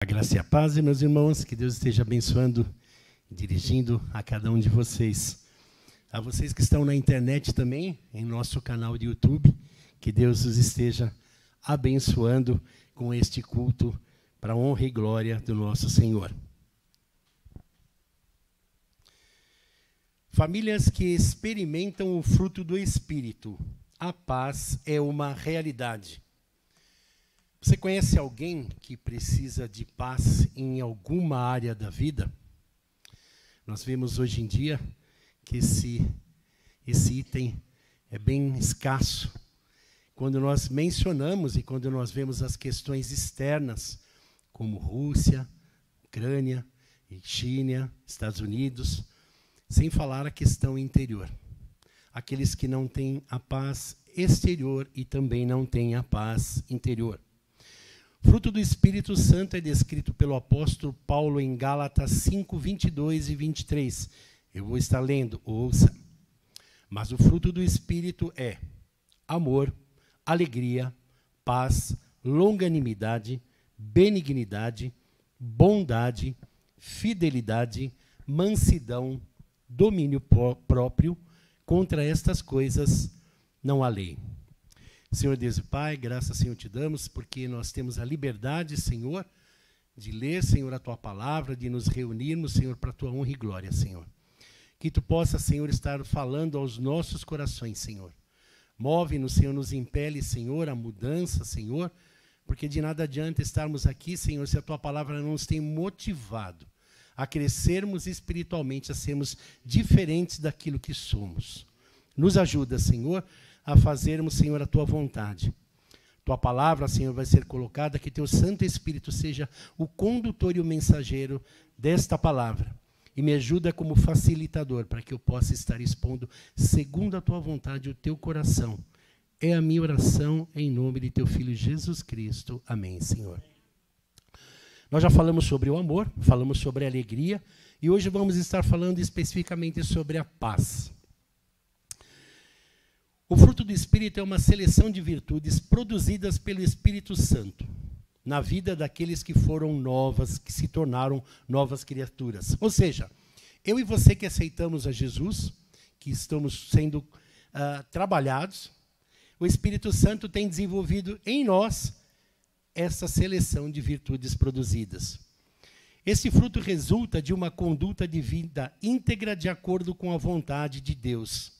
A graça e a paz, meus irmãos, que Deus esteja abençoando e dirigindo a cada um de vocês. A vocês que estão na internet também, em nosso canal de YouTube, que Deus os esteja abençoando com este culto para a honra e glória do nosso Senhor. Famílias que experimentam o fruto do Espírito. A paz é uma realidade. Você conhece alguém que precisa de paz em alguma área da vida? Nós vemos hoje em dia que esse item é bem escasso. Quando nós mencionamos e quando nós vemos as questões externas, como Rússia, Ucrânia, China, Estados Unidos, sem falar a questão interior. Aqueles que não têm a paz exterior e também não têm a paz interior. O fruto do Espírito Santo é descrito pelo apóstolo Paulo em Gálatas 5, 22 e 23. Eu vou estar lendo, ouça. Mas o fruto do Espírito é amor, alegria, paz, longanimidade, benignidade, bondade, fidelidade, mansidão, domínio próprio. Contra estas coisas não há lei. Senhor Deus e Pai, graças, Senhor, te damos, porque nós temos a liberdade, Senhor, de ler, Senhor, a Tua palavra, de nos reunirmos, Senhor, para a Tua honra e glória, Senhor. Que Tu possa, Senhor, estar falando aos nossos corações, Senhor. Move-nos, Senhor, nos impele, Senhor, a mudança, Senhor, porque de nada adianta estarmos aqui, Senhor, se a Tua palavra não nos tem motivado a crescermos espiritualmente, a sermos diferentes daquilo que somos. Nos ajuda, Senhor, a fazermos, Senhor, a Tua vontade. Tua palavra, Senhor, vai ser colocada, que Teu Santo Espírito seja o condutor e o mensageiro desta palavra. E me ajuda como facilitador, para que eu possa estar expondo, segundo a Tua vontade, o Teu coração. É a minha oração, em nome de Teu Filho Jesus Cristo. Amém, Senhor. Nós já falamos sobre o amor, falamos sobre a alegria, e hoje vamos estar falando especificamente sobre a paz. O fruto do Espírito é uma seleção de virtudes produzidas pelo Espírito Santo na vida daqueles que foram novas, que se tornaram novas criaturas. Ou seja, eu e você que aceitamos a Jesus, que estamos sendo trabalhados, o Espírito Santo tem desenvolvido em nós essa seleção de virtudes produzidas. Esse fruto resulta de uma conduta de vida íntegra de acordo com a vontade de Deus.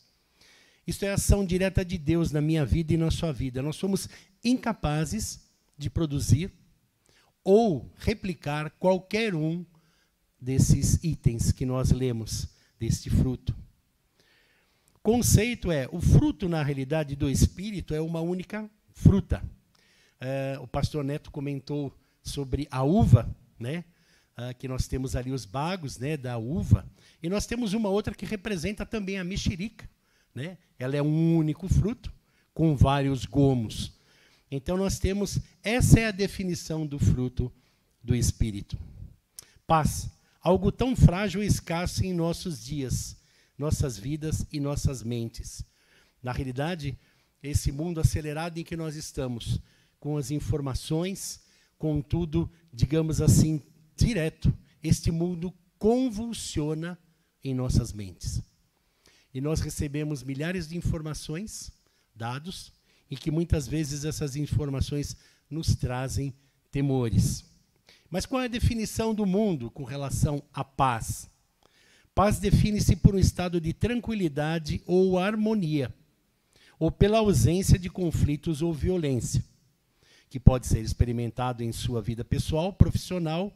Isto é a ação direta de Deus na minha vida e na sua vida. Nós somos incapazes de produzir ou replicar qualquer um desses itens que nós lemos, deste fruto. O conceito é, o fruto, na realidade, do Espírito é uma única fruta. O pastor Neto comentou sobre a uva, né? Que nós temos ali os bagos, né, da uva, e nós temos uma outra que representa também a mexerica. Né? Ela é um único fruto com vários gomos. Então nós temos, essa é a definição do fruto do Espírito. Paz, algo tão frágil e escasso em nossos dias, nossas vidas e nossas mentes. Na realidade, esse mundo acelerado em que nós estamos, com as informações, com tudo, digamos assim, direto, este mundo convulsiona em nossas mentes. E nós recebemos milhares de informações, dados, e que muitas vezes essas informações nos trazem temores. Mas qual é a definição do mundo com relação à paz? Paz define-se por um estado de tranquilidade ou harmonia, ou pela ausência de conflitos ou violência, que pode ser experimentado em sua vida pessoal, profissional,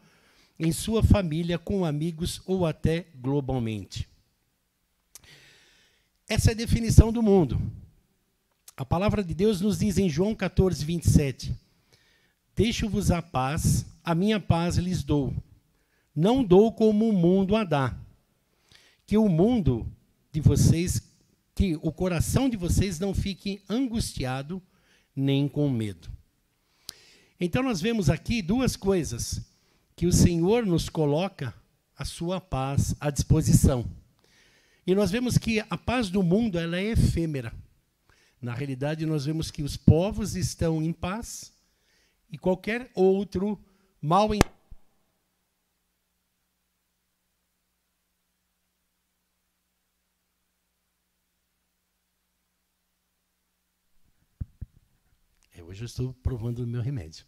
em sua família, com amigos ou até globalmente. Essa é a definição do mundo. A palavra de Deus nos diz em João 14, 27, deixo-vos a paz, a minha paz lhes dou. Não dou como o mundo a dá. Que o mundo de vocês, que o coração de vocês não fique angustiado nem com medo. Então nós vemos aqui duas coisas, que o Senhor nos coloca a sua paz à disposição. E nós vemos que a paz do mundo ela é efêmera. Na realidade, nós vemos que os povos estão em paz e qualquer outro mal eu estou provando o meu remédio.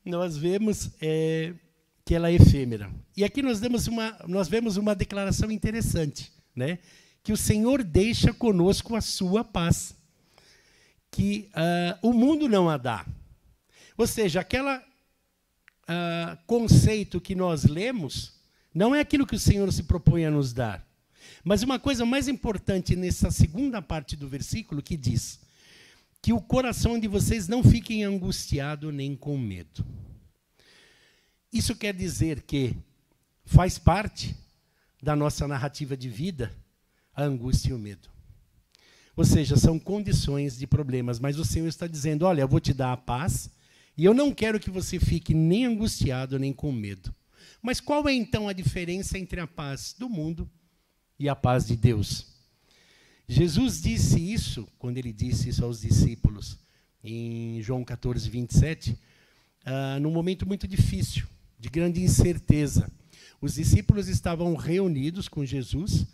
Nós vemos que ela é efêmera. E aqui nós vemos uma declaração interessante, né? Que o Senhor deixa conosco a sua paz, que o mundo não a dá. Ou seja, aquele conceito que nós lemos não é aquilo que o Senhor se propõe a nos dar. Mas uma coisa mais importante nessa segunda parte do versículo que diz que o coração de vocês não fique angustiado nem com medo. Isso quer dizer que faz parte da nossa narrativa de vida a angústia e o medo. Ou seja, são condições de problemas, mas o Senhor está dizendo, olha, eu vou te dar a paz e eu não quero que você fique nem angustiado nem com medo. Mas qual é então a diferença entre a paz do mundo e a paz de Deus? Jesus disse isso, quando ele disse isso aos discípulos, em João 14, 27, num momento muito difícil, de grande incerteza. Os discípulos estavam reunidos com Jesus,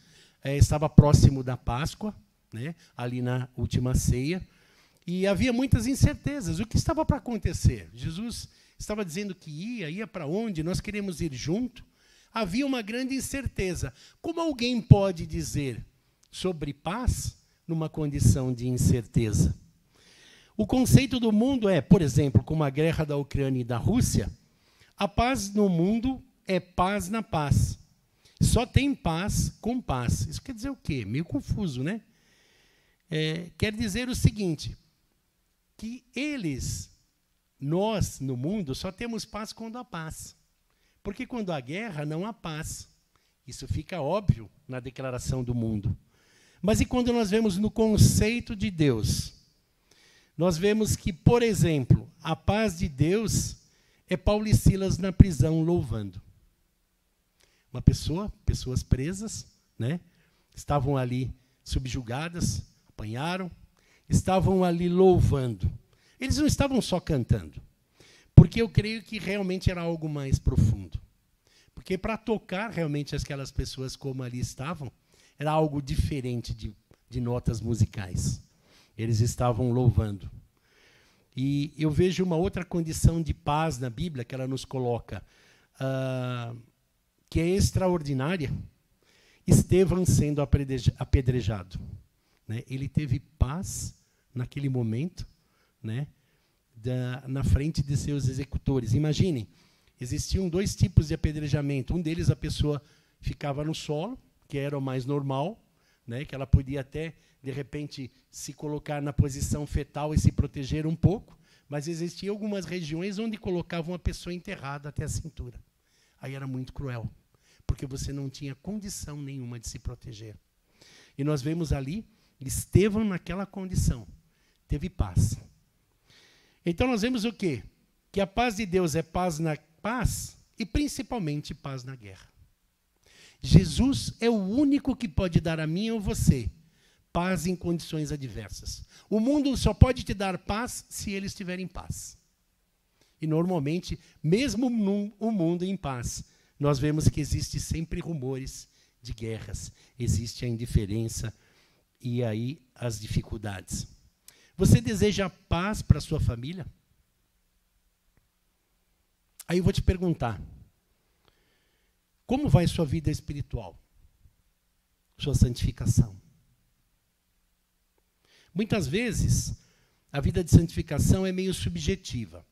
estava próximo da Páscoa, né, ali na última ceia, e havia muitas incertezas. O que estava para acontecer? Jesus estava dizendo que ia para onde? Nós queremos ir junto. Havia uma grande incerteza. Como alguém pode dizer sobre paz numa condição de incerteza? O conceito do mundo é, por exemplo, como a guerra da Ucrânia e da Rússia, a paz no mundo é paz na paz. Só tem paz com paz. Isso quer dizer o quê? Meio confuso, né? Quer dizer o seguinte, que nós, no mundo, só temos paz quando há paz. Porque quando há guerra, não há paz. Isso fica óbvio na declaração do mundo. Mas e quando nós vemos no conceito de Deus? Nós vemos que, por exemplo, a paz de Deus é Paulo e Silas na prisão louvando. Pessoas presas, né? Estavam ali subjugadas, apanharam, estavam ali louvando. Eles não estavam só cantando, porque eu creio que realmente era algo mais profundo. Porque para tocar realmente aquelas pessoas como ali estavam, era algo diferente de notas musicais. Eles estavam louvando. E eu vejo uma outra condição de paz na Bíblia que ela nos coloca, que é extraordinária. Estevão sendo apedrejado, né? Ele teve paz naquele momento, né? Na frente de seus executores. Imaginem, existiam 2 tipos de apedrejamento. Um deles, a pessoa ficava no solo, que era o mais normal, né? Que ela podia até, de repente, se colocar na posição fetal e se proteger um pouco, mas existiam algumas regiões onde colocavam a pessoa enterrada até a cintura. Aí era muito cruel, porque você não tinha condição nenhuma de se proteger. E nós vemos ali, Estevão naquela condição, teve paz. Então nós vemos o quê? Que a paz de Deus é paz na paz e principalmente paz na guerra. Jesus é o único que pode dar a mim ou você paz em condições adversas. O mundo só pode te dar paz se ele estiver em paz. E normalmente, mesmo o mundo em paz, nós vemos que existe sempre rumores de guerras, existe a indiferença e aí as dificuldades. Você deseja paz para a sua família? Aí eu vou te perguntar, como vai sua vida espiritual? Sua santificação? Muitas vezes, a vida de santificação é meio subjetiva.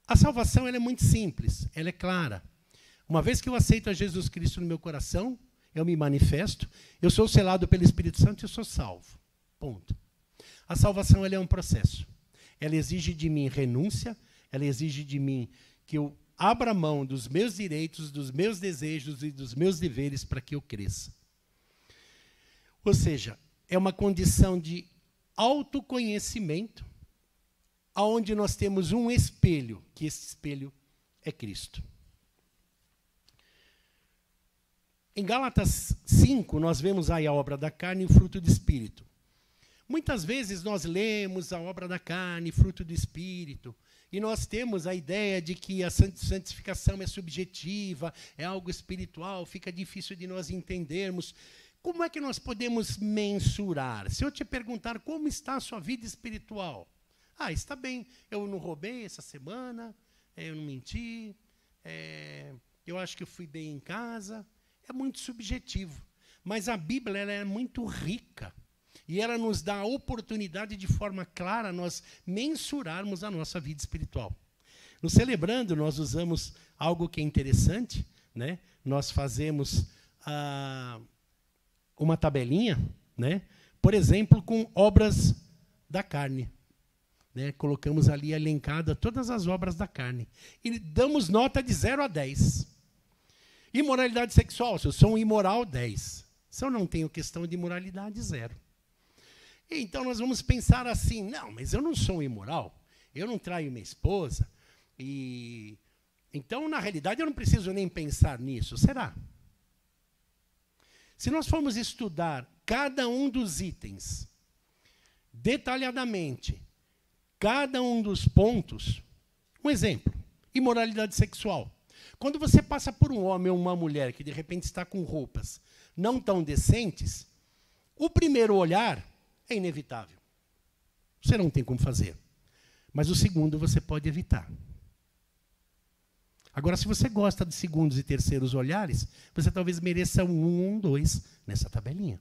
A salvação ela é muito simples, ela é clara. Uma vez que eu aceito a Jesus Cristo no meu coração, eu me manifesto, eu sou selado pelo Espírito Santo e eu sou salvo. Ponto. A salvação ela é um processo. Ela exige de mim renúncia, ela exige de mim que eu abra mão dos meus direitos, dos meus desejos e dos meus deveres para que eu cresça. Ou seja, é uma condição de autoconhecimento, onde nós temos um espelho, que esse espelho é Cristo. Em Gálatas 5, nós vemos aí a obra da carne e o fruto do Espírito. Muitas vezes nós lemos a obra da carne, fruto do Espírito, e nós temos a ideia de que a santificação é subjetiva, é algo espiritual, fica difícil de nós entendermos como é que nós podemos mensurar? Se eu te perguntar como está a sua vida espiritual, está bem, eu não roubei essa semana, eu não menti, eu acho que eu fui bem em casa. É muito subjetivo. Mas a Bíblia ela é muito rica. E ela nos dá a oportunidade, de forma clara, nós mensurarmos a nossa vida espiritual. No Celebrando, nós usamos algo que é interessante, né? Nós fazemos uma tabelinha, né? Por exemplo, com obras da carne. Né? Colocamos ali elencada todas as obras da carne. E damos nota de 0 a 10. Imoralidade sexual, se eu sou um imoral, 10. Se eu não tenho questão de imoralidade, 0. Então nós vamos pensar assim, não, mas eu não sou um imoral, eu não traio minha esposa, então, na realidade, eu não preciso nem pensar nisso. Será? Se nós formos estudar cada um dos itens, detalhadamente, cada um dos pontos, um exemplo, imoralidade sexual. Quando você passa por um homem ou uma mulher que, de repente, está com roupas não tão decentes, o primeiro olhar é inevitável. Você não tem como fazer. Mas o segundo você pode evitar. Agora, se você gosta de segundos e terceiros olhares, você talvez mereça um ou um 2 nessa tabelinha.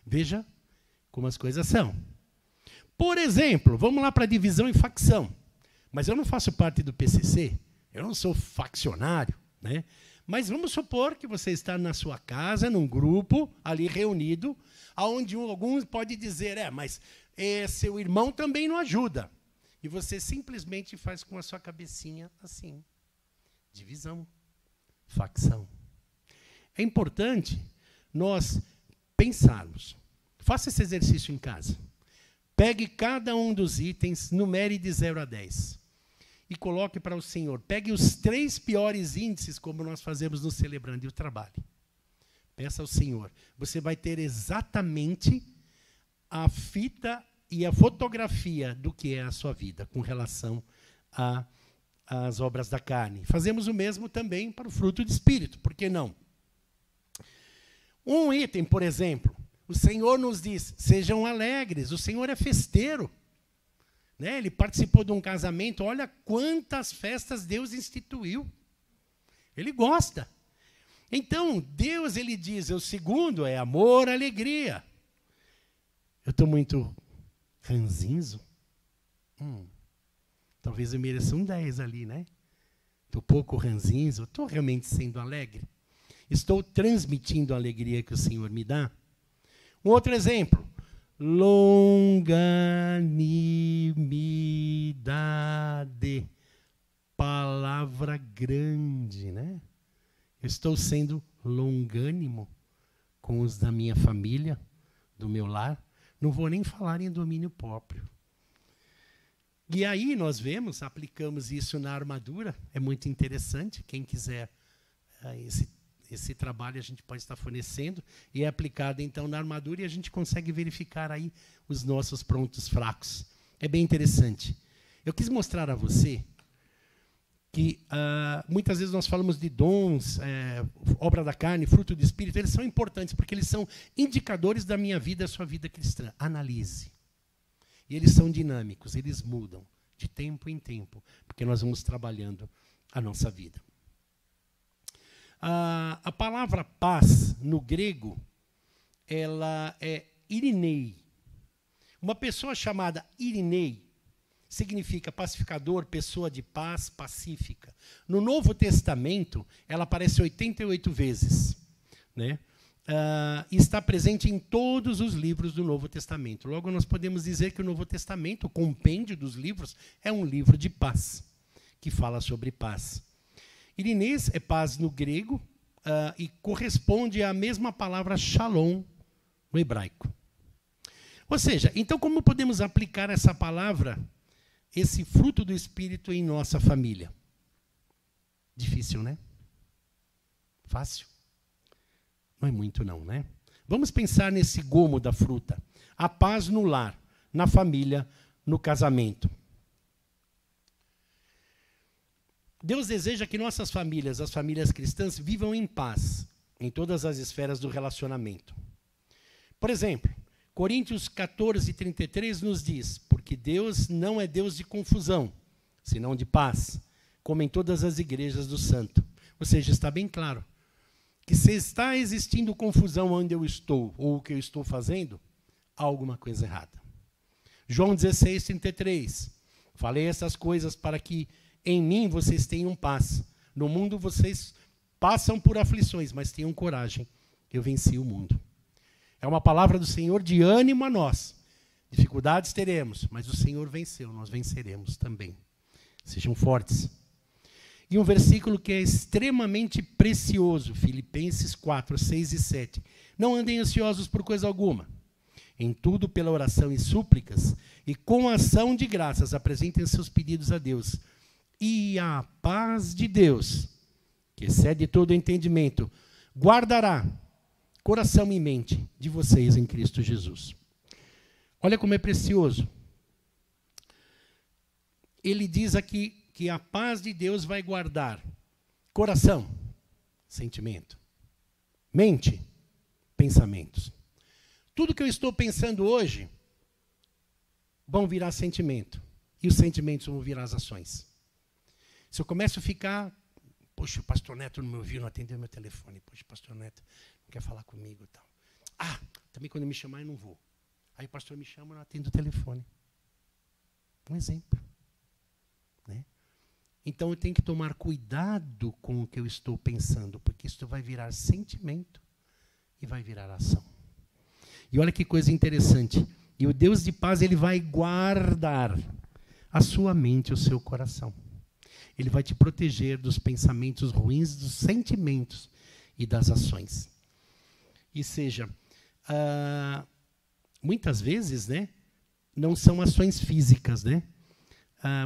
Veja como as coisas são. Por exemplo, vamos lá para a divisão e facção. Mas eu não faço parte do PCC, eu não sou faccionário, né? Mas vamos supor que você está na sua casa, num grupo, ali reunido, onde alguns podem dizer, mas seu irmão também não ajuda. E você simplesmente faz com a sua cabecinha assim. Divisão, facção. É importante nós pensarmos. Faça esse exercício em casa. Pegue cada um dos itens, numere de 0 a 10. E coloque para o Senhor. Pegue os 3 piores índices, como nós fazemos no Celebrando, e o trabalhe. Peça ao Senhor. Você vai ter exatamente a fita e a fotografia do que é a sua vida, com relação às obras da carne. Fazemos o mesmo também para o fruto do Espírito, por que não? Um item, por exemplo, o Senhor nos diz, sejam alegres, o Senhor é festeiro. Né? Ele participou de um casamento, olha quantas festas Deus instituiu. Ele gosta. Então, Deus, ele diz, o segundo é amor, alegria. Eu estou muito ranzinzo? Talvez eu mereça um 10 ali, né? Estou pouco ranzinzo, estou realmente sendo alegre? Estou transmitindo a alegria que o Senhor me dá? Um outro exemplo. Longanimidade. Palavra grande, né? Eu estou sendo longânimo com os da minha família, do meu lar. Não vou nem falar em domínio próprio. E aí nós vemos, aplicamos isso na armadura. É muito interessante. Quem quiser esse trabalho a gente pode estar fornecendo e é aplicado então na armadura e a gente consegue verificar aí os nossos pontos fracos. É bem interessante. Eu quis mostrar a você que muitas vezes nós falamos de dons, obra da carne, fruto do Espírito, eles são importantes porque eles são indicadores da minha vida, da sua vida cristã. Analise. E eles são dinâmicos, eles mudam de tempo em tempo, porque nós vamos trabalhando a nossa vida. A palavra paz, no grego, ela é irinei. Uma pessoa chamada irinei significa pacificador, pessoa de paz, pacífica. No Novo Testamento, ela aparece 88 vezes. Né? E está presente em todos os livros do Novo Testamento. Logo, nós podemos dizer que o Novo Testamento, o compêndio dos livros, é um livro de paz, que fala sobre paz. Irinês é paz no grego e corresponde à mesma palavra shalom no hebraico. Ou seja, então como podemos aplicar essa palavra, esse fruto do Espírito em nossa família? Difícil, né? Fácil? Não é muito não, né? Vamos pensar nesse gomo da fruta. A paz no lar, na família, no casamento. Deus deseja que nossas famílias, as famílias cristãs, vivam em paz. em todas as esferas do relacionamento. Por exemplo, Coríntios 14:33 nos diz: porque Deus não é Deus de confusão, senão de paz, como em todas as igrejas do santo. Ou seja, está bem claro que se está existindo confusão onde eu estou, ou o que eu estou fazendo, há alguma coisa errada. João 16:33. Falei essas coisas para que em mim vocês tenham paz. No mundo vocês passam por aflições, mas tenham coragem. Eu venci o mundo. É uma palavra do Senhor de ânimo a nós. Dificuldades teremos, mas o Senhor venceu, nós venceremos também. Sejam fortes. E um versículo que é extremamente precioso, Filipenses 4, 6 e 7. Não andem ansiosos por coisa alguma. Em tudo, pela oração e súplicas, e com ação de graças, apresentem seus pedidos a Deus. E a paz de Deus, que excede todo entendimento, guardará coração e mente de vocês em Cristo Jesus. Olha como é precioso. Ele diz aqui que a paz de Deus vai guardar coração, sentimento, mente, pensamentos. Tudo que eu estou pensando hoje vão virar sentimento. E os sentimentos vão virar as ações. Se eu começo a ficar, poxa, o pastor Neto não me ouviu, não atendeu meu telefone. Poxa, o pastor Neto não quer falar comigo e tal. Ah, também quando me chamar eu não vou. Aí o pastor me chama e não atendo o telefone. Um exemplo. Né? Então eu tenho que tomar cuidado com o que eu estou pensando, porque isso vai virar sentimento e vai virar ação. E olha que coisa interessante. E o Deus de paz, ele vai guardar a sua mente, o seu coração. Ele vai te proteger dos pensamentos ruins, dos sentimentos e das ações. E seja, muitas vezes, né, não são ações físicas, né?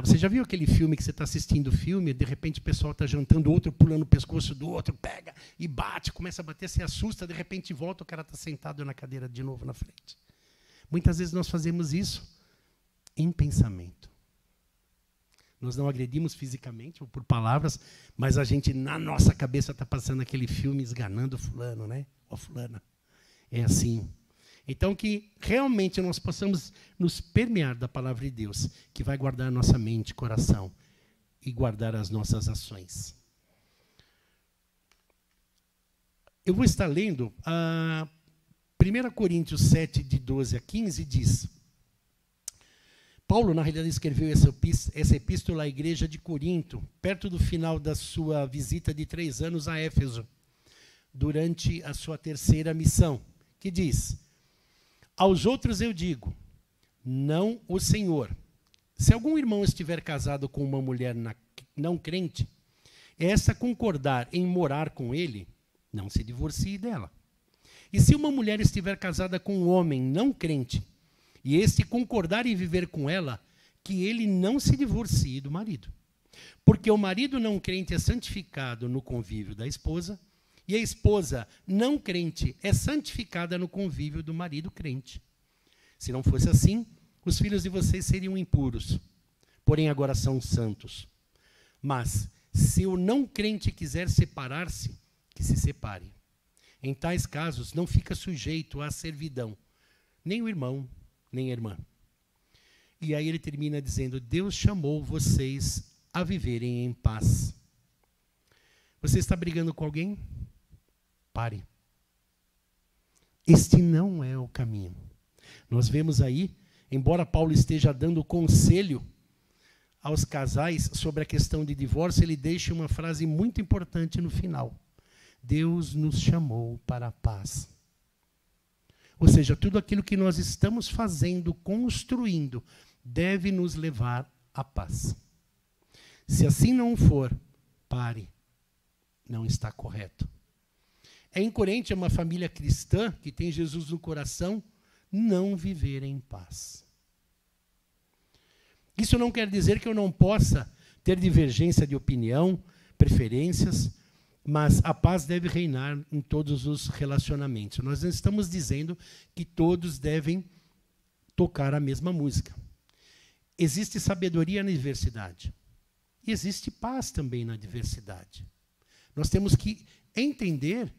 Você já viu aquele filme que você está assistindo o filme, de repente o pessoal está jantando, o outro pulando o pescoço do outro, pega e bate, começa a bater, se assusta, de repente volta, o cara está sentado na cadeira de novo na frente. Muitas vezes nós fazemos isso em pensamento. Nós não agredimos fisicamente ou por palavras, mas a gente, na nossa cabeça, está passando aquele filme esganando fulano, né? Ou fulana. É assim. Então, que realmente nós possamos nos permear da palavra de Deus, que vai guardar a nossa mente, coração, e guardar as nossas ações. Eu vou estar lendo 1 Coríntios 7, de 12 a 15, diz... Paulo, na realidade, escreveu essa epístola à igreja de Corinto, perto do final da sua visita de 3 anos a Éfeso, durante a sua terceira missão, que diz: aos outros eu digo, não o Senhor. Se algum irmão estiver casado com uma mulher não crente, essa concordar em morar com ele, não se divorcie dela. E se uma mulher estiver casada com um homem não crente, e este concordar em viver com ela, que ele não se divorcie do marido. Porque o marido não crente é santificado no convívio da esposa, e a esposa não crente é santificada no convívio do marido crente. Se não fosse assim, os filhos de vocês seriam impuros, porém agora são santos. Mas, se o não crente quiser separar-se, que se separe. Em tais casos, não fica sujeito à servidão, nem o irmão, nem a irmã. E aí ele termina dizendo: Deus chamou vocês a viverem em paz. Você está brigando com alguém? Pare. Este não é o caminho. Nós vemos aí, embora Paulo esteja dando conselho aos casais sobre a questão de divórcio, ele deixa uma frase muito importante no final. Deus nos chamou para a paz. Ou seja, tudo aquilo que nós estamos fazendo, construindo, deve nos levar à paz. Se assim não for, pare. Não está correto. É incoerente uma família cristã que tem Jesus no coração não viver em paz. Isso não quer dizer que eu não possa ter divergência de opinião, preferências, mas a paz deve reinar em todos os relacionamentos. Nós não estamos dizendo que todos devem tocar a mesma música. Existe sabedoria na diversidade. E existe paz também na diversidade. Nós temos que entender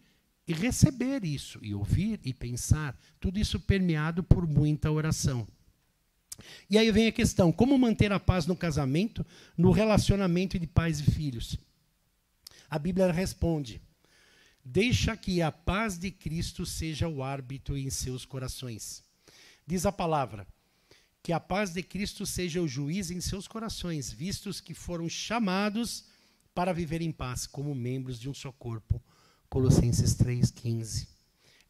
e receber isso, e ouvir e pensar, tudo isso permeado por muita oração. E aí vem a questão, como manter a paz no casamento, no relacionamento de pais e filhos? A Bíblia responde, deixa que a paz de Cristo seja o árbitro em seus corações. Diz a palavra, que a paz de Cristo seja o juiz em seus corações, vistos que foram chamados para viver em paz, como membros de um só corpo. Colossenses 3,15.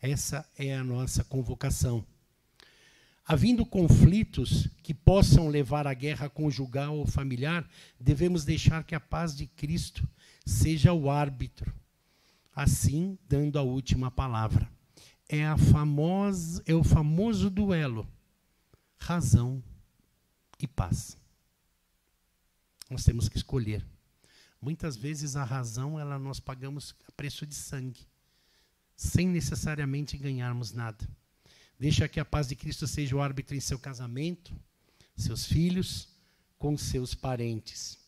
Essa é a nossa convocação. Havendo conflitos que possam levar à guerra conjugal ou familiar, devemos deixar que a paz de Cristo seja o árbitro, assim dando a última palavra. É o famoso duelo, razão e paz. Nós temos que escolher. Muitas vezes a razão, nós pagamos a preço de sangue, sem necessariamente ganharmos nada. Deixa que a paz de Cristo seja o árbitro em seu casamento, seus filhos, com seus parentes.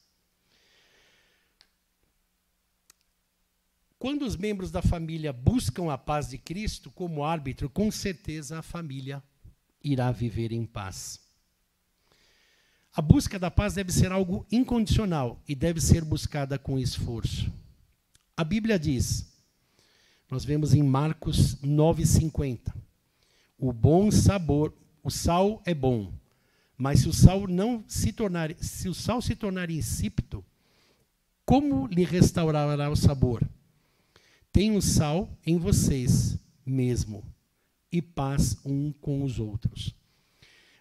Quando os membros da família buscam a paz de Cristo como árbitro, com certeza a família irá viver em paz. A busca da paz deve ser algo incondicional e deve ser buscada com esforço. A Bíblia diz, nós vemos em Marcos 9,50, o sal é bom, mas se o sal se tornar insípido, como lhe restaurará o sabor? Tenham sal em vocês mesmo e paz um com os outros.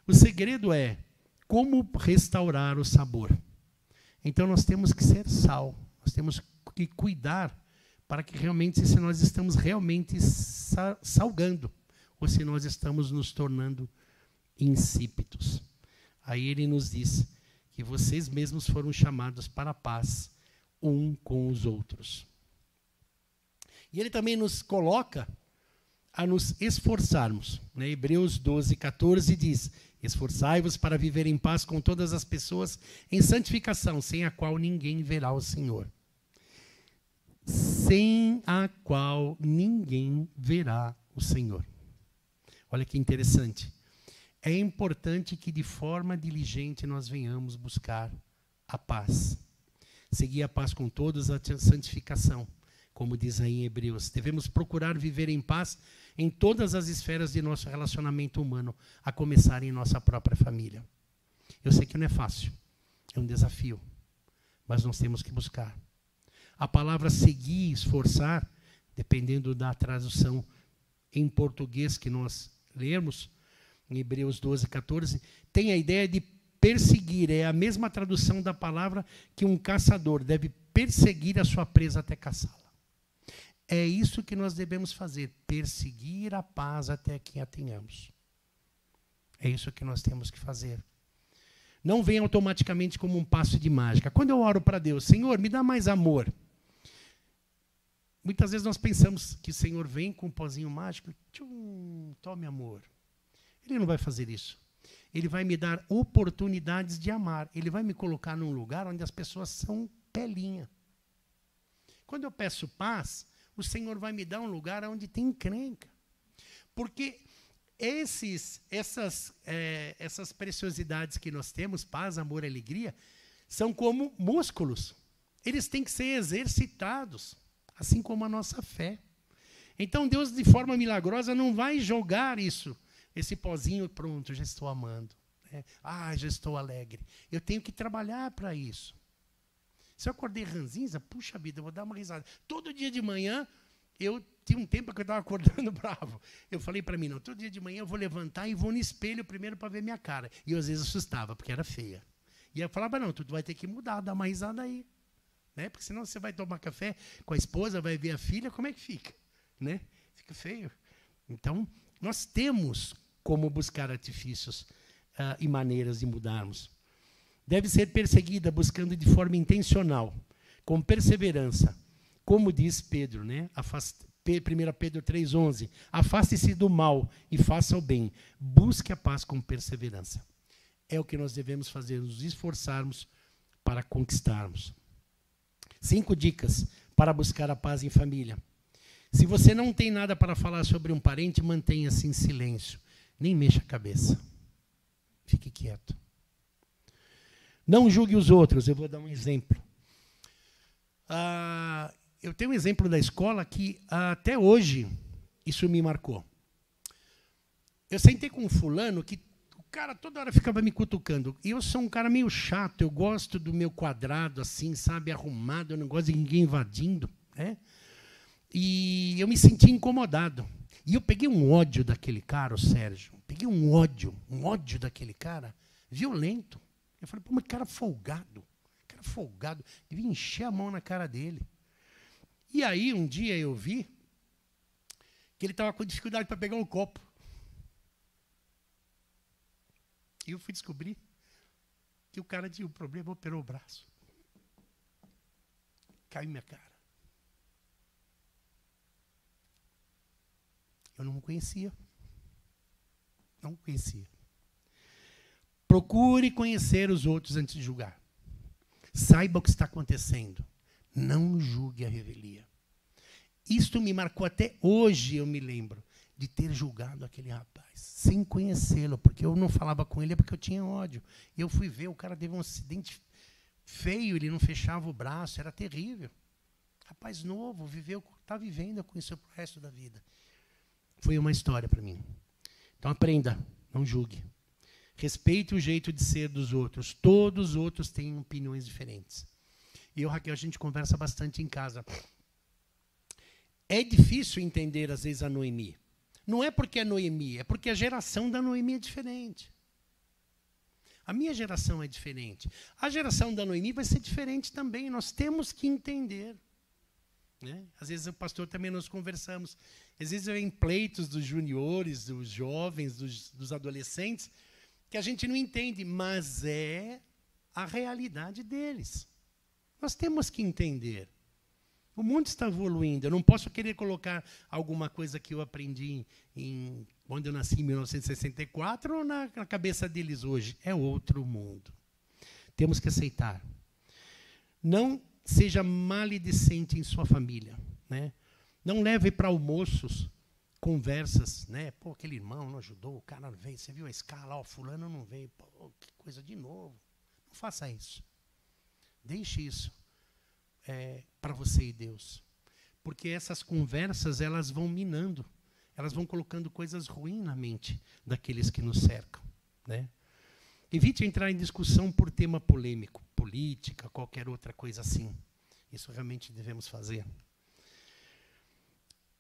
O segredo é como restaurar o sabor. Então nós temos que ser sal, nós temos que cuidar para que realmente, se nós estamos realmente salgando, ou se nós estamos nos tornando insípidos. Aí ele nos diz que vocês mesmos foram chamados para a paz, um com os outros. E ele também nos coloca a nos esforçarmos. Né? Hebreus 12,14 diz, esforçai-vos para viver em paz com todas as pessoas em santificação, sem a qual ninguém verá o Senhor. Sem a qual ninguém verá o Senhor. Olha que interessante. É importante que de forma diligente nós venhamos buscar a paz. Seguir a paz com todos, a santificação. Como diz aí em Hebreus, devemos procurar viver em paz em todas as esferas de nosso relacionamento humano, a começar em nossa própria família. Eu sei que não é fácil, é um desafio, mas nós temos que buscar. A palavra seguir, esforçar, dependendo da tradução em português que nós lermos, em Hebreus 12,14, tem a ideia de perseguir, é a mesma tradução da palavra que um caçador deve perseguir a sua presa até caçá-la. É isso que nós devemos fazer, perseguir a paz até que a tenhamos. É isso que nós temos que fazer. Não vem automaticamente como um passo de mágica. Quando eu oro para Deus, Senhor, me dá mais amor. Muitas vezes nós pensamos que o Senhor vem com um pozinho mágico, tchum, tome amor. Ele não vai fazer isso. Ele vai me dar oportunidades de amar. Ele vai me colocar num lugar onde as pessoas são pelinha. Quando eu peço paz, o Senhor vai me dar um lugar onde tem encrenca. Porque essas preciosidades que nós temos, paz, amor, alegria, são como músculos. Eles têm que ser exercitados, assim como a nossa fé. Então Deus, de forma milagrosa, não vai jogar esse pozinho, pronto, já estou amando. Já estou alegre. Eu tenho que trabalhar para isso. Se eu acordei ranzinza, puxa vida, eu vou dar uma risada. Todo dia de manhã, eu tinha um tempo que eu estava acordando bravo. Eu falei para mim, não, todo dia de manhã eu vou levantar e vou no espelho primeiro para ver minha cara. E eu, às vezes, assustava, porque era feia. E eu falava, não, tu vai ter que mudar, dar uma risada aí. Né? Porque senão você vai tomar café com a esposa, vai ver a filha, como é que fica? Né? Fica feio. Então, nós temos como buscar artifícios e maneiras de mudarmos. Deve ser perseguida buscando de forma intencional, com perseverança. Como diz Pedro, né? 1 Pedro 3,11. Afaste-se do mal e faça o bem. Busque a paz com perseverança. É o que nós devemos fazer, nos esforçarmos para conquistarmos. 5 dicas para buscar a paz em família. Se você não tem nada para falar sobre um parente, mantenha-se em silêncio. Nem mexa a cabeça. Fique quieto. Não julgue os outros. Eu vou dar um exemplo. Eu tenho um exemplo da escola que até hoje isso me marcou. Eu sentei com um fulano que o cara toda hora ficava me cutucando. E eu sou um cara meio chato, eu gosto do meu quadrado assim, sabe, arrumado, eu não gosto de ninguém invadindo, né? E eu me senti incomodado. E eu peguei um ódio daquele cara, o Sérgio. Peguei um ódio daquele cara, violento. Eu falei, pô, mas cara folgado. Devia encher a mão na cara dele. E aí, um dia eu vi que ele estava com dificuldade para pegar um copo. E eu fui descobrir que o cara tinha um problema, operou o braço. Caiu minha cara. Eu não conhecia. Não conhecia. Procure conhecer os outros antes de julgar. Saiba o que está acontecendo. Não julgue a revelia. Isto me marcou até hoje, eu me lembro, de ter julgado aquele rapaz, sem conhecê-lo, porque eu não falava com ele, porque eu tinha ódio. E eu fui ver, o cara teve um acidente feio, ele não fechava o braço, era terrível. Rapaz novo, está vivendo com isso pro resto da vida. Foi uma história para mim. Então aprenda, não julgue. Respeite o jeito de ser dos outros. Todos os outros têm opiniões diferentes. E eu, Raquel, a gente conversa bastante em casa. É difícil entender, às vezes, a Noemi. Não é porque é Noemi, é porque a geração da Noemi é diferente. A minha geração é diferente. A geração da Noemi vai ser diferente também. Nós temos que entender. Né? Às vezes o pastor também nós conversamos. Às vezes eu em pleitos dos juniores, dos jovens, dos adolescentes, que a gente não entende, mas é a realidade deles. Nós temos que entender. O mundo está evoluindo. Eu não posso querer colocar alguma coisa que eu aprendi quando eu nasci em 1964 ou na cabeça deles hoje. É outro mundo. Temos que aceitar. Não seja maledicente em sua família. Né? Não leve para almoços conversas. Né? Pô, aquele irmão não ajudou, o cara não veio. Você viu a escala? O fulano não veio. Pô, que coisa de novo. Não faça isso. Deixe isso para você e Deus. Porque essas conversas, elas vão minando. Elas vão colocando coisas ruins na mente daqueles que nos cercam. Né? Evite entrar em discussão por tema polêmico, política, qualquer outra coisa assim. Isso realmente devemos fazer.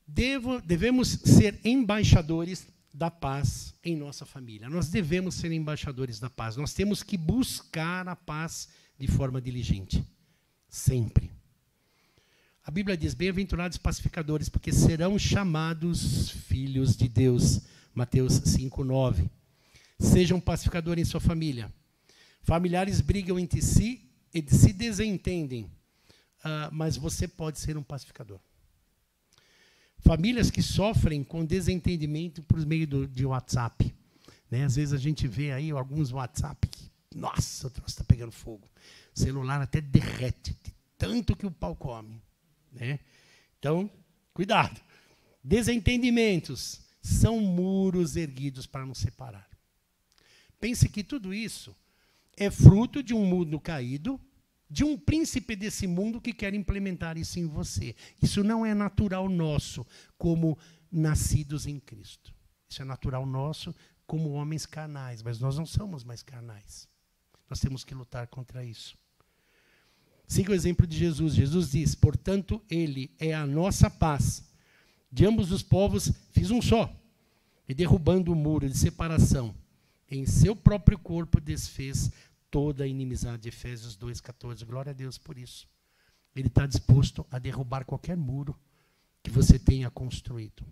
Devemos ser embaixadores da paz em nossa família. Nós devemos ser embaixadores da paz. Nós temos que buscar a paz de forma diligente. Sempre. A Bíblia diz, bem-aventurados pacificadores, porque serão chamados filhos de Deus. Mateus 5:9. Sejam pacificadores em sua família. Familiares brigam entre si e se desentendem, mas você pode ser um pacificador. Famílias que sofrem com desentendimento por meio de WhatsApp. Né? Às vezes a gente vê aí alguns WhatsApp que, nossa, o troço está pegando fogo. O celular até derrete, de tanto que o pau come. Né? Então, cuidado. Desentendimentos são muros erguidos para nos separar. Pense que tudo isso é fruto de um mundo caído, de um príncipe desse mundo que quer implementar isso em você. Isso não é natural nosso, como nascidos em Cristo. Isso é natural nosso como homens carnais, mas nós não somos mais carnais. Nós temos que lutar contra isso. Siga o exemplo de Jesus. Jesus diz, portanto, ele é a nossa paz. De ambos os povos fiz um só. E derrubando o muro de separação, em seu próprio corpo desfez toda a inimizade. Efésios 2:14. Glória a Deus por isso. Ele está disposto a derrubar qualquer muro que você tenha construído.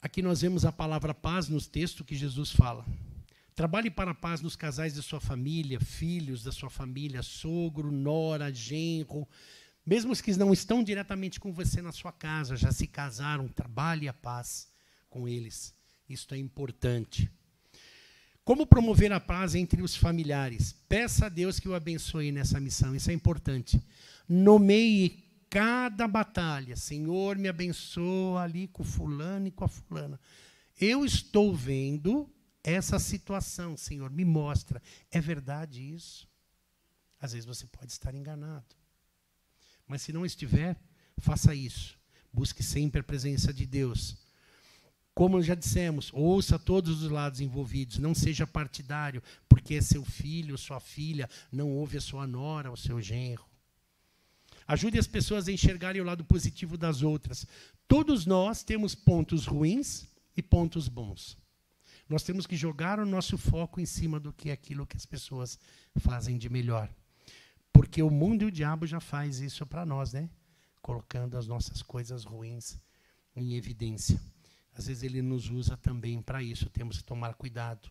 Aqui nós vemos a palavra paz no texto que Jesus fala. Trabalhe para a paz nos casais de sua família, filhos da sua família, sogro, nora, genro, mesmo os que não estão diretamente com você na sua casa, já se casaram, trabalhe a paz com eles. Isto é importante. Como promover a paz entre os familiares? Peça a Deus que o abençoe nessa missão, isso é importante. Nomeie cada batalha, Senhor, me abençoa ali com fulano e com a fulana. Eu estou vendo essa situação, Senhor, me mostra. É verdade isso? Às vezes você pode estar enganado. Mas se não estiver, faça isso. Busque sempre a presença de Deus. Como já dissemos, ouça todos os lados envolvidos, não seja partidário, porque é seu filho, sua filha, não ouve a sua nora, o seu genro. Ajude as pessoas a enxergarem o lado positivo das outras. Todos nós temos pontos ruins e pontos bons. Nós temos que jogar o nosso foco em cima do que é aquilo que as pessoas fazem de melhor. Porque o mundo e o diabo já faz isso para nós, né? Colocando as nossas coisas ruins em evidência. Às vezes ele nos usa também para isso, temos que tomar cuidado.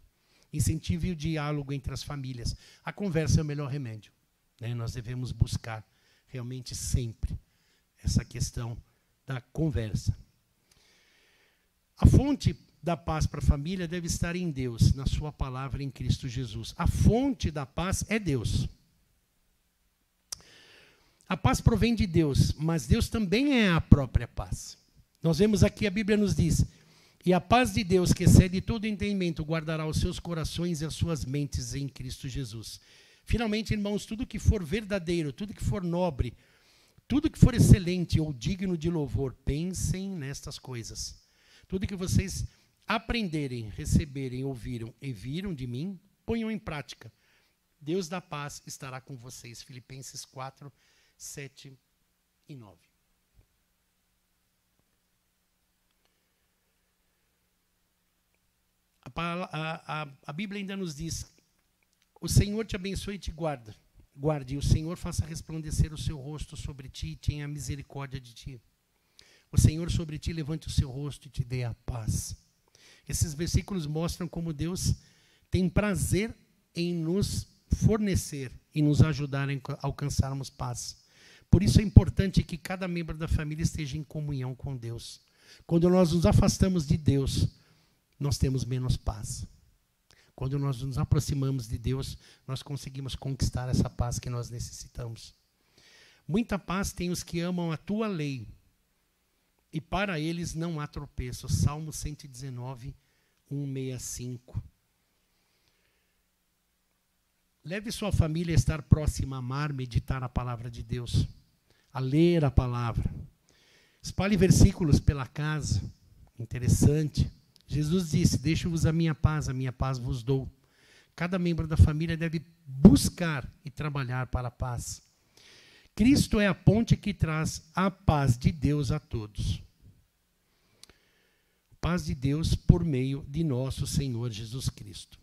Incentive o diálogo entre as famílias. A conversa é o melhor remédio, né? Nós devemos buscar realmente sempre essa questão da conversa. A fonte da paz para a família deve estar em Deus, na sua palavra em Cristo Jesus. A fonte da paz é Deus. A paz provém de Deus, mas Deus também é a própria paz. Nós vemos aqui, a Bíblia nos diz, e a paz de Deus, que excede todo entendimento, guardará os seus corações e as suas mentes em Cristo Jesus. Finalmente, irmãos, tudo que for verdadeiro, tudo que for nobre, tudo que for excelente ou digno de louvor, pensem nestas coisas. Tudo que vocês aprenderem, receberem, ouviram e viram de mim, ponham em prática. Deus da paz estará com vocês. Filipenses 4, 7 e 9. A Bíblia ainda nos diz, o Senhor te abençoe e te guarde, e o Senhor faça resplandecer o seu rosto sobre ti e tenha misericórdia de ti. O Senhor sobre ti levante o seu rosto e te dê a paz. Esses versículos mostram como Deus tem prazer em nos fornecer e nos ajudar a alcançarmos paz. Por isso é importante que cada membro da família esteja em comunhão com Deus. Quando nós nos afastamos de Deus, nós temos menos paz. Quando nós nos aproximamos de Deus, nós conseguimos conquistar essa paz que nós necessitamos. Muita paz tem os que amam a tua lei, e para eles não há tropeço. Salmo 119, 165. Leve sua família a estar próxima a amar, meditar a palavra de Deus, a ler a palavra. Espalhe versículos pela casa. Interessante. Jesus disse, deixo-vos a minha paz vos dou. Cada membro da família deve buscar e trabalhar para a paz. Cristo é a ponte que traz a paz de Deus a todos. Paz de Deus por meio de nosso Senhor Jesus Cristo.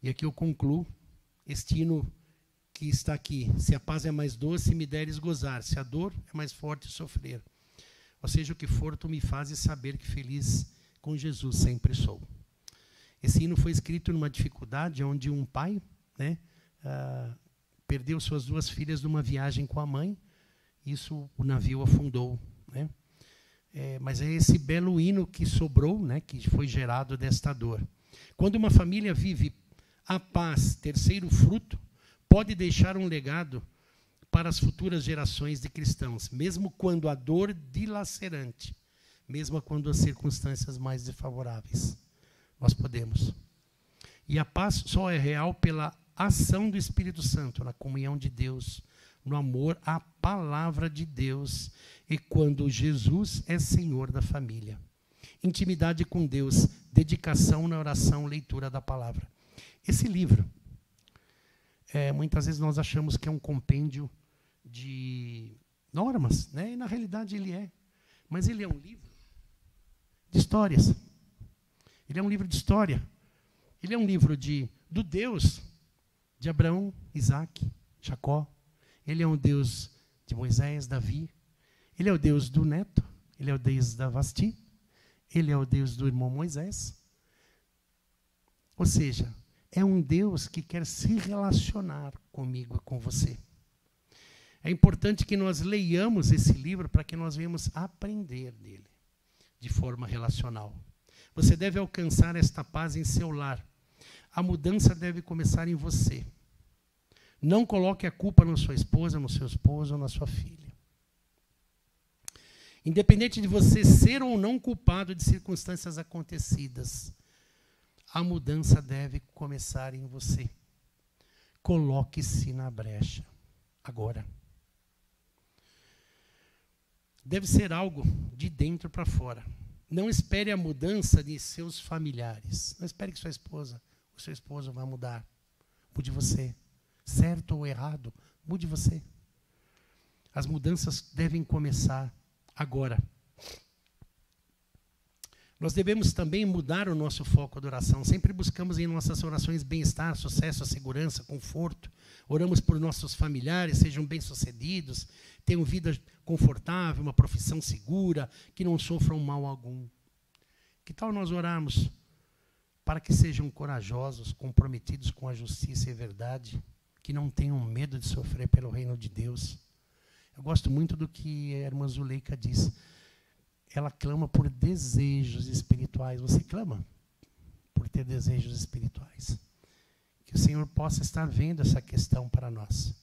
E aqui eu concluo este hino que está aqui. Se a paz é mais doce, me deres gozar. Se a dor é mais forte, sofrer. Ou seja, o que for, tu me fazes saber que feliz com Jesus sempre sou. Esse hino foi escrito numa dificuldade onde um pai, né, perdeu suas duas filhas numa viagem com a mãe. Isso, o navio afundou, né? Mas é esse belo hino que sobrou, né, que foi gerado desta dor. Quando uma família vive a paz, terceiro fruto, pode deixar um legado para as futuras gerações de cristãos, mesmo quando a dor dilacerante, mesmo quando as circunstâncias mais desfavoráveis. Nós podemos. E a paz só é real pela ação do Espírito Santo, na comunhão de Deus, no amor à palavra de Deus, e quando Jesus é Senhor da família. Intimidade com Deus, dedicação na oração, leitura da palavra. Esse livro, muitas vezes nós achamos que é um compêndio de normas, né? E na realidade ele é. Mas ele é um livro de histórias. Ele é um livro de história. Ele é um livro do Deus de Abraão, Isaac, Jacó. Ele é um Deus de Moisés, Davi. Ele é o Deus do neto. Ele é o Deus da Vasti. Ele é o Deus do irmão Moisés. Ou seja, é um Deus que quer se relacionar comigo e com você. É importante que nós leiamos esse livro para que nós venhamos aprender dele, de forma relacional. Você deve alcançar esta paz em seu lar. A mudança deve começar em você. Não coloque a culpa na sua esposa, no seu esposo ou na sua filha. Independente de você ser ou não culpado de circunstâncias acontecidas, a mudança deve começar em você. Coloque-se na brecha. Agora. Deve ser algo de dentro para fora. Não espere a mudança de seus familiares. Não espere que sua esposa ou seu esposo vá mudar. Mude você. Certo ou errado, mude você. As mudanças devem começar agora. Nós devemos também mudar o nosso foco de oração. Sempre buscamos em nossas orações bem-estar, sucesso, segurança, conforto. Oramos por nossos familiares, sejam bem-sucedidos, tenham vida confortável, uma profissão segura, que não sofram mal algum. Que tal nós orarmos para que sejam corajosos, comprometidos com a justiça e a verdade, que não tenham medo de sofrer pelo reino de Deus? Eu gosto muito do que a irmã Zuleika diz. Ela clama por desejos espirituais. Você clama por ter desejos espirituais? Que o Senhor possa estar vendo essa questão para nós.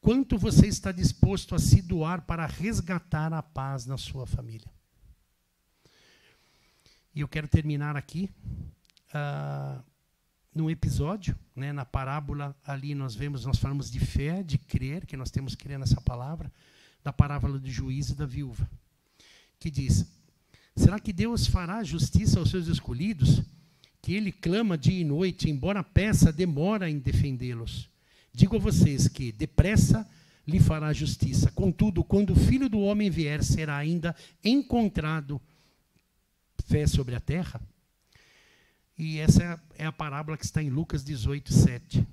Quanto você está disposto a se doar para resgatar a paz na sua família? E eu quero terminar aqui num episódio, né, na parábola ali nós falamos de fé, de crer, que nós temos que crer nessa palavra, da parábola do juiz e da viúva, que diz: será que Deus fará justiça aos seus escolhidos, que ele clama dia e noite, embora peça, demora em defendê-los? Digo a vocês que depressa lhe fará justiça. Contudo, quando o Filho do Homem vier, será ainda encontrado fé sobre a terra? E essa é a parábola que está em Lucas 18, 7.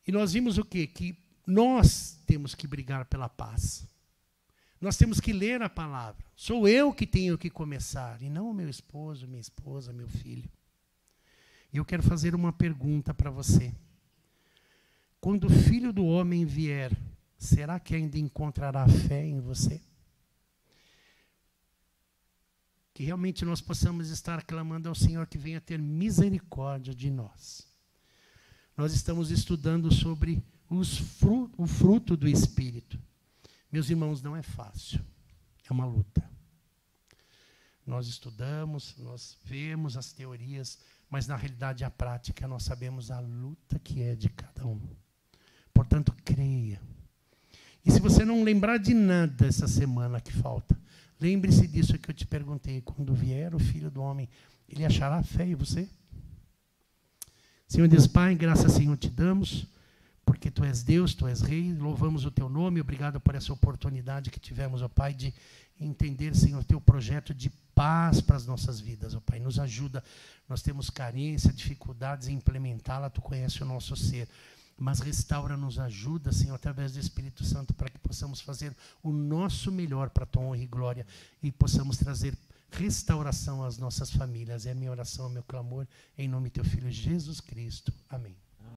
E nós vimos o quê? Que nós temos que brigar pela paz. Nós temos que ler a palavra. Sou eu que tenho que começar, e não o meu esposo, minha esposa, meu filho. E eu quero fazer uma pergunta para você. Quando o Filho do Homem vier, será que ainda encontrará fé em você? Que realmente nós possamos estar clamando ao Senhor que venha ter misericórdia de nós. Nós estamos estudando sobre o fruto do Espírito. Meus irmãos, não é fácil, é uma luta. Nós estudamos, nós vemos as teorias, mas na realidade a prática nós sabemos a luta que é de cada um. Portanto, creia. E se você não lembrar de nada essa semana que falta, lembre-se disso que eu te perguntei. Quando vier o Filho do Homem, ele achará fé em você? Senhor Deus Pai, graças, Senhor, te damos, porque Tu és Deus, Tu és Rei, louvamos o Teu nome, obrigado por essa oportunidade que tivemos, ó Pai, de entender, Senhor, Teu projeto de paz para as nossas vidas, ó Pai. Nos ajuda, nós temos carência, dificuldades em implementá-la, Tu conheces o nosso ser. Mas restaura, nos ajuda, Senhor, através do Espírito Santo, para que possamos fazer o nosso melhor para a Tua honra e glória e possamos trazer restauração às nossas famílias. É a minha oração, é o meu clamor, em nome do Teu Filho Jesus Cristo. Amém.